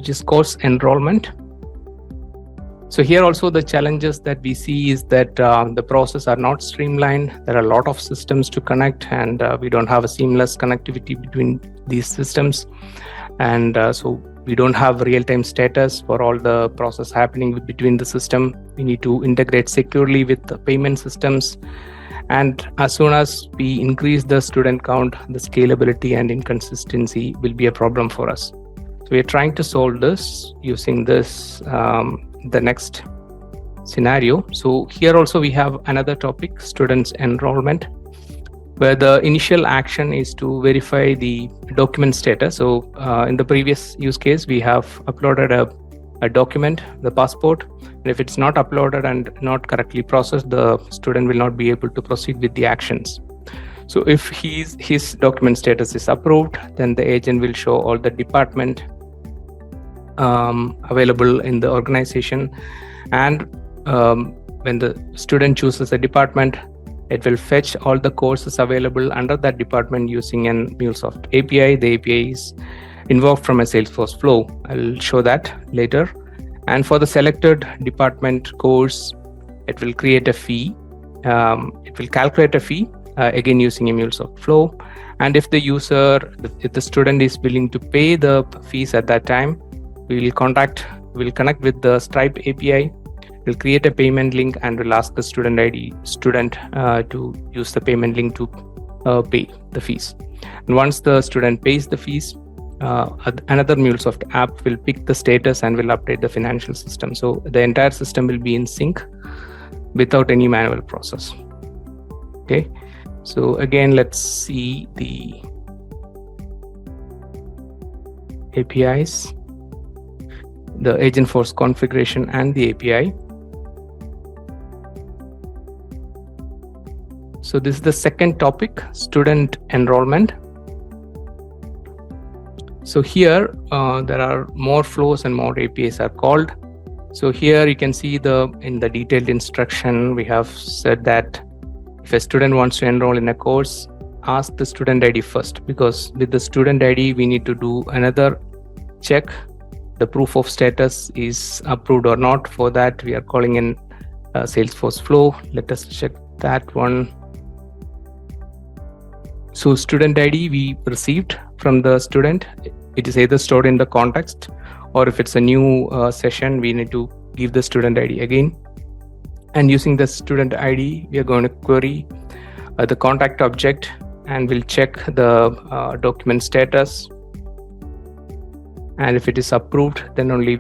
which is course enrollment. So here also the challenges that we see is that the process are not streamlined. There are a lot of systems to connect, and we don't have a seamless connectivity between these systems. And so we don't have real-time status for all the process happening between the system. We need to integrate securely with the payment systems. And as soon as we increase the student count, the scalability and inconsistency will be a problem for us. So we are trying to solve this using this, the next scenario. So here also we have another topic, students enrollment, where the initial action is to verify the document status. So in the previous use case, we have uploaded a document, the passport. And if it's not uploaded and not correctly processed, the student will not be able to proceed with the actions. So if his document status is approved, then the agent will show all the department available in the organization. And when the student chooses a department, it will fetch all the courses available under that department using an MuleSoft API. The API is invoked from a Salesforce flow. I'll show that later. And for the selected department course, it will create a fee. It will calculate a fee, again using a MuleSoft flow. And if the student is willing to pay the fees at that time, we'll connect with the Stripe API. We'll create a payment link and we'll ask the student to use the payment link to pay the fees. And once the student pays the fees, another MuleSoft app will pick the status and will update the financial system. So the entire system will be in sync without any manual process. Okay. So again, let's see the APIs, the Agentforce configuration and the API. So this is the second topic, student enrollment. So here there are more flows and more APIs are called. So here you can see in the detailed instruction, we have said that if a student wants to enroll in a course, ask the student ID first, because with the student ID, we need to do another check. The proof of status is approved or not. For that, we are calling in Salesforce flow. Let us check that one. So student ID we received from the student. It is either stored in the context, or if it's a new session, we need to give the student ID again. And using the student ID, we are going to query the contact object, and we'll check the document status. And if it is approved, then only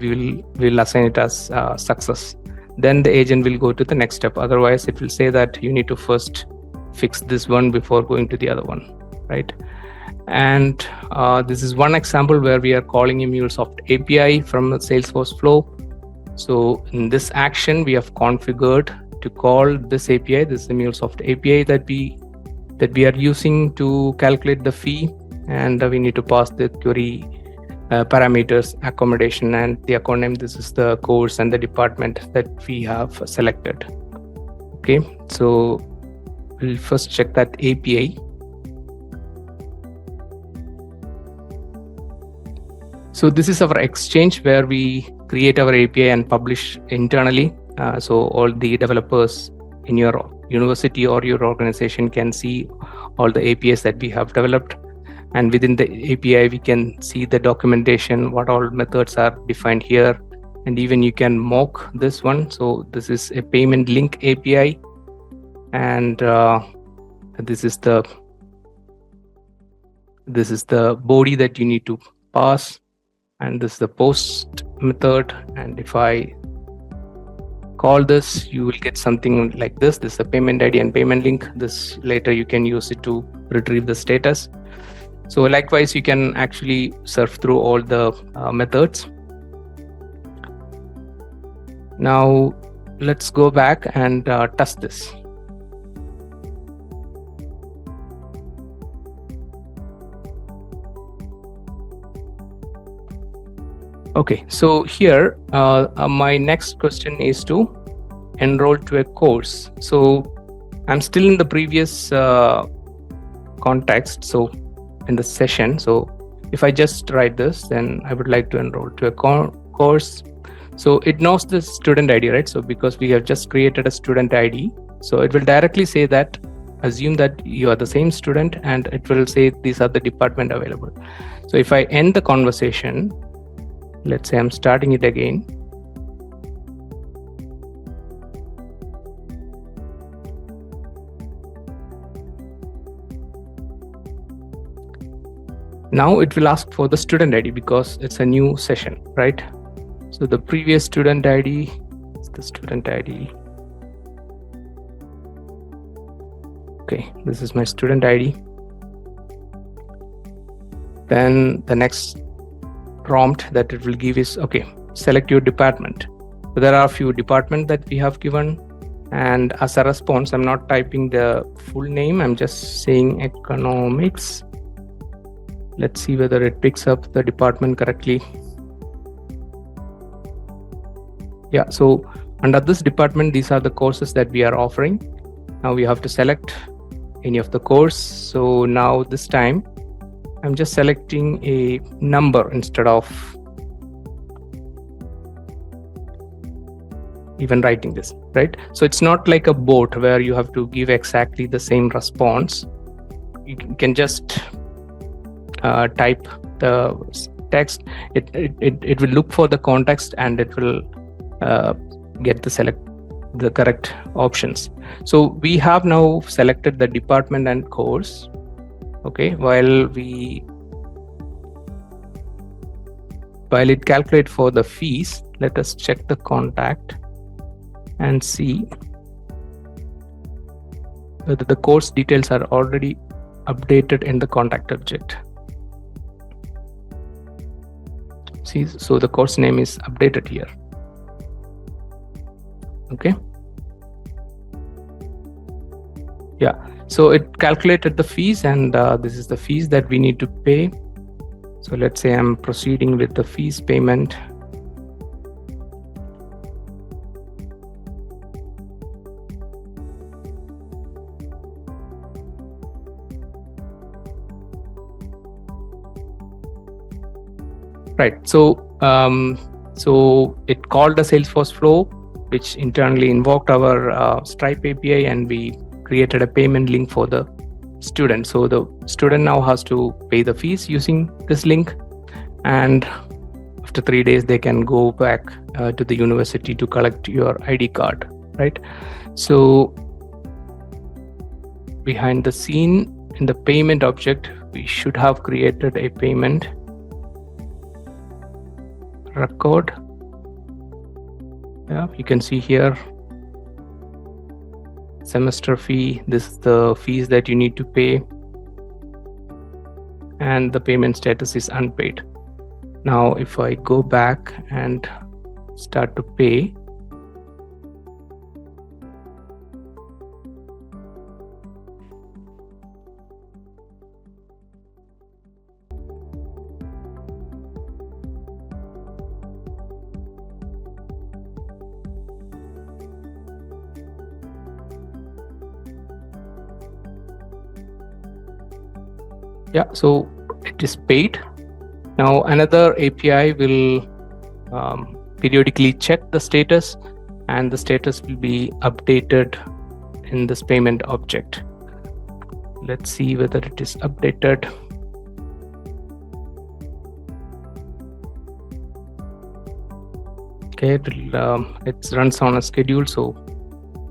we'll assign it as success. Then the agent will go to the next step. Otherwise, it will say that you need to first fix this one before going to the other one, right? And this is one example where we are calling a MuleSoft API from the Salesforce flow. So in this action, we have configured to call this API. This is the MuleSoft API that we are using to calculate the fee, and we need to pass the query parameters, accommodation, and the account name. This is the course and the department that we have selected. Okay, so we'll first check that API. So this is our exchange where we create our API and publish internally. So all the developers in your university or your organization can see all the APIs that we have developed. And within the API, we can see the documentation, what all methods are defined here. And even you can mock this one. So this is a payment link API. And this is the body that you need to pass. And this is the post method. And if I call this, you will get something like this. This is a payment ID and payment link. This later you can use it to retrieve the status. So likewise, you can actually surf through all the methods. Now let's go back and test this. Okay, so here my next question is to enroll to a course. So I'm still in the previous context, so in the session. So if I just write this, then I would like to enroll to a course. So it knows the student ID, right? So because we have just created a student ID, so it will directly say that, assume that you are the same student, and it will say these are the department available. So if I end the conversation, let's say I'm starting it again. Now it will ask for the student ID because it's a new session, right? So the previous student ID is the student ID. Okay, this is my student ID. Then the next prompt that it will give is, okay, select your department. So there are a few departments that we have given, and as a response, I'm not typing the full name, I'm just saying economics. Let's see whether it picks up the department correctly. Yeah, so under this department, these are the courses that we are offering. Now we have to select any of the course. So now this time, I'm just selecting a number instead of even writing this, right? So it's not like a bot where you have to give exactly the same response. You can just type the text. It will look for the context and it will get the correct options. So we have now selected the department and course. Okay, while it calculates for the fees, let us check the contact and see whether the course details are already updated in the contact object. See, so the course name is updated here. Okay. Yeah, so it calculated the fees, and this is the fees that we need to pay. So let's say I'm proceeding with the fees payment. Right, so it called the Salesforce flow, which internally invoked our Stripe API, and we created a payment link for the student. So the student now has to pay the fees using this link, and after 3 days they can go back to the university to collect your ID card, right? So behind the scene in the payment object, we should have created a payment record. Yeah, you can see here semester fee. This is the fees that you need to pay, and the payment status is unpaid. Now if I go back and start to pay, yeah, so it is paid. Now another API will periodically check the status, and the status will be updated in this payment object. Let's see whether it is updated. Okay, it runs on a schedule, so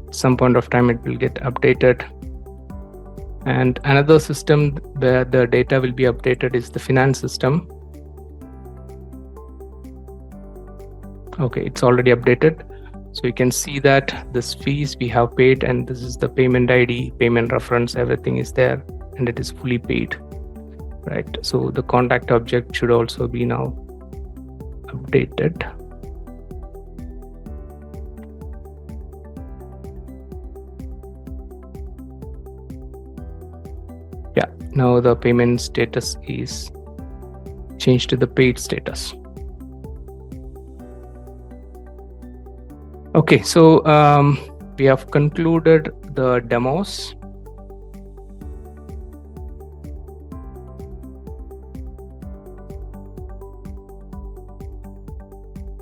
at some point of time it will get updated. And another system where the data will be updated is the finance system. Okay, it's already updated. So you can see that this fees we have paid, and this is the payment ID, payment reference, everything is there, and it is fully paid, right? So the contact object should also be now updated. Yeah, now the payment status is changed to the paid status. Okay, so we have concluded the demos.